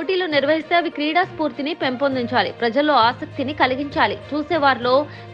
పోటీలు నిర్వహిస్తే అవి క్రీడా స్ఫూర్తిని పెంపొందించాలి, ప్రజల్లో ఆసక్తిని కలిగించాలి, చూసేవారిలో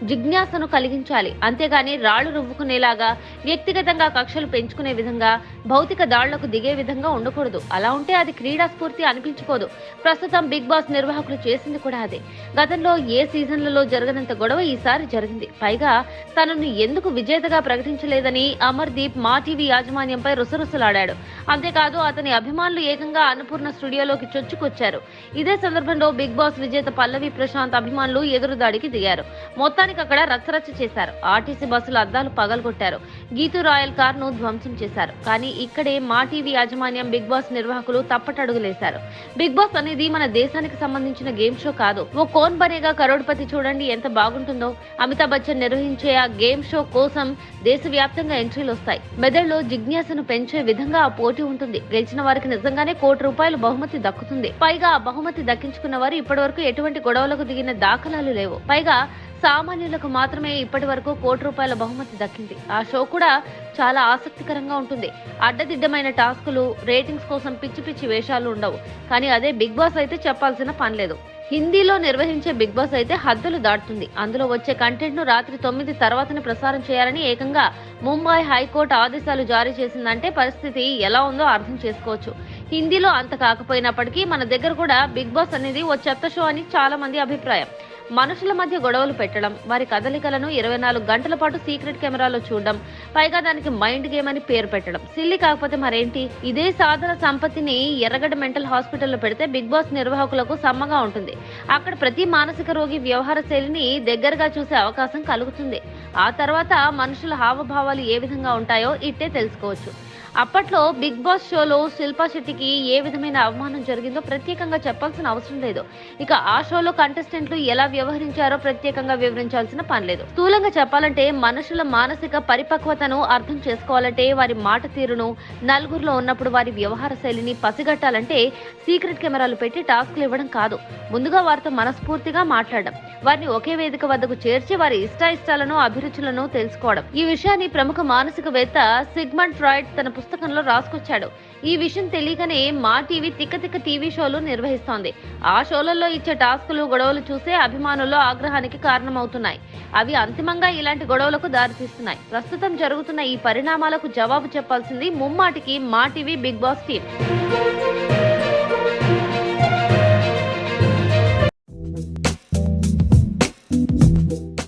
జిజ్ఞాసను కలిగించాలి. అంతేగాని రాళ్లు రువ్వుకునేలాగా, వ్యక్తిగతంగా కక్షలు పెంచుకునే విధంగా, భౌతిక దాళ్లకు దిగే విధంగా ఉండకూడదు. అలా ఉంటే అది క్రీడా స్ఫూర్తి అనిపించుకోదు. ప్రస్తుతం బిగ్ బాస్ నిర్వాహకులు చేసింది కూడా అదే. గతంలో ఏ సీజన్లలో జరగనంత గొడవ ఈసారి జరిగింది. పైగా తనను ఎందుకు విజేతగా ప్రకటించలేదని అమర్దీప్ మా టీవీ యాజమాన్యంపై రుసరుసలాడాడు. అంతేకాదు అతని అభిమానులు ఏకంగా అన్నపూర్ణ స్టూడియోలోకి చొచ్చుకొచ్చారు. ఇదే సందర్భంలో బిగ్ బాస్ విజేత పల్లవి ప్రశాంత్ అభిమానులు ఎదురుదాడికి దిగారు. మొత్తానికి అక్కడ రచ్చరచ్చ చేశారు. ఆర్టీసీ బస్సుల అద్దాలు పగలగొట్టారు. గీతూ రాయల్ కార్ను ధ్వంసం చేశారు. కానీ ఇక్కడే మా టీవీ యాజమాన్యం, బిగ్ బాస్ నిర్వాహకులు తప్పటడుగులేశారు. బిగ్ బాస్ అనేది మన దేశానికి సంబంధించిన గేమ్ షో కాదు. ఓ కోన్ బనేగా కరోడ్పతి చూడండి ఎంత బాగుంటుందో. అమితాబ్ బచ్చన్ నిర్వహించే ఆ గేమ్ షో కోసం దేశవ్యాప్తంగా ఎంట్రీలు వస్తాయి. మెదడులో జిజ్ఞాసను పెంచే విధంగా ఆ పోటీ ఉంటుంది. గెలిచిన వారికి నిజంగానే ₹1,00,00,000 బహుమతి దక్కుతుంది. పైగా ఆ బహుమతి దక్కించుకున్న వారు ఇప్పటి వరకు ఎటువంటి గొడవలకు దిగిన దాఖలాలు లేవు. పైగా సామాన్యులకు మాత్రమే ఇప్పటి వరకు ₹1,00,00,000 బహుమతి దక్కింది. ఆ షో కూడా చాలా ఆసక్తికరంగా ఉంటుంది. అడ్డదిడ్డమైన టాస్కులు, రేటింగ్స్ కోసం పిచ్చి పిచ్చి వేషాలు ఉండవు. కానీ అదే బిగ్ బాస్ అయితే చెప్పాల్సిన పనిలేదు. హిందీలో నిర్వహించే బిగ్ బాస్ అయితే హద్దులు దాటుతుంది. అందులో వచ్చే కంటెంట్ ను రాత్రి 9 తర్వాతనే ప్రసారం చేయాలని ఏకంగా ముంబై హైకోర్టు ఆదేశాలు జారీ చేసిందంటే పరిస్థితి ఎలా ఉందో అర్థం చేసుకోవచ్చు. హిందీలో అంత కాకపోయినప్పటికీ మన దగ్గర కూడా బిగ్ బాస్ అనేది ఓ చెత్త షో అని చాలా మంది అభిప్రాయం. మనుషుల మధ్య గొడవలు పెట్టడం, వారి కదలికలను 24 గంటల పాటు సీక్రెట్ కెమెరాలో చూడడం, పైగా దానికి మైండ్ గేమ్ అని పేరు పెట్టడం సిల్లి కాకపోతే మరేంటి? ఇదే సాధన సంపత్తిని ఎర్రగడ్డ మెంటల్ హాస్పిటల్లో పెడితే బిగ్ బాస్ నిర్వాహకులకు సమ్మగా ఉంటుంది. అక్కడ ప్రతి మానసిక రోగి వ్యవహార శైలిని దగ్గరగా చూసే అవకాశం కలుగుతుంది. ఆ తర్వాత మనుషుల హావభావాలు ఏ విధంగా ఉంటాయో ఇట్టే తెలుసుకోవచ్చు. అప్పట్లో బిగ్ బాస్ షోలో శిల్పా శెట్టికి ఏ విధమైన అవమానం జరిగిందో ప్రత్యేకంగా చెప్పాల్సిన అవసరం లేదు. ఇక ఆ షోలో కంటెస్టెంట్లు ఎలా వ్యవహరించారో ప్రత్యేకంగా వివరించాల్సిన పని లేదు. స్థూలంగా చెప్పాలంటే మనుషుల మానసిక పరిపక్వతను అర్థం చేసుకోవాలంటే, వారి మాట తీరును, నలుగురిలో ఉన్నప్పుడు వారి వ్యవహార శైలిని పసిగట్టాలంటే సీక్రెట్ కెమెరాలు పెట్టి టాస్క్లు ఇవ్వడం కాదు. ముందుగా వారితో మనస్ఫూర్తిగా మాట్లాడడం, వారిని ఒకే వేదిక వద్దకు చేర్చి వారి ఇష్టాలను, అభిరుచులను తెలుసుకోవడం. ఈ విషయాన్ని ప్రముఖ మానసికవేత్త సిగ్మండ్ ఫ్రాయిడ్ తన పుస్తకంలో రాసుకొచ్చాడు. ఈ విషయం తెలియకనే మా టీవీ తిక్క టీవీ షోలు నిర్వహిస్తోంది. ఆ షోలలో ఇచ్చే టాస్కులు, గొడవలు చూసే అభిమానుల్లో ఆగ్రహానికి కారణమవుతున్నాయి. అవి అంతిమంగా ఇలాంటి గొడవలకు దారితీస్తున్నాయి. ప్రస్తుతం జరుగుతున్న ఈ పరిణామాలకు జవాబు చెప్పాల్సింది ముమ్మాటికి మా టీవీ బిగ్ బాస్ టీం.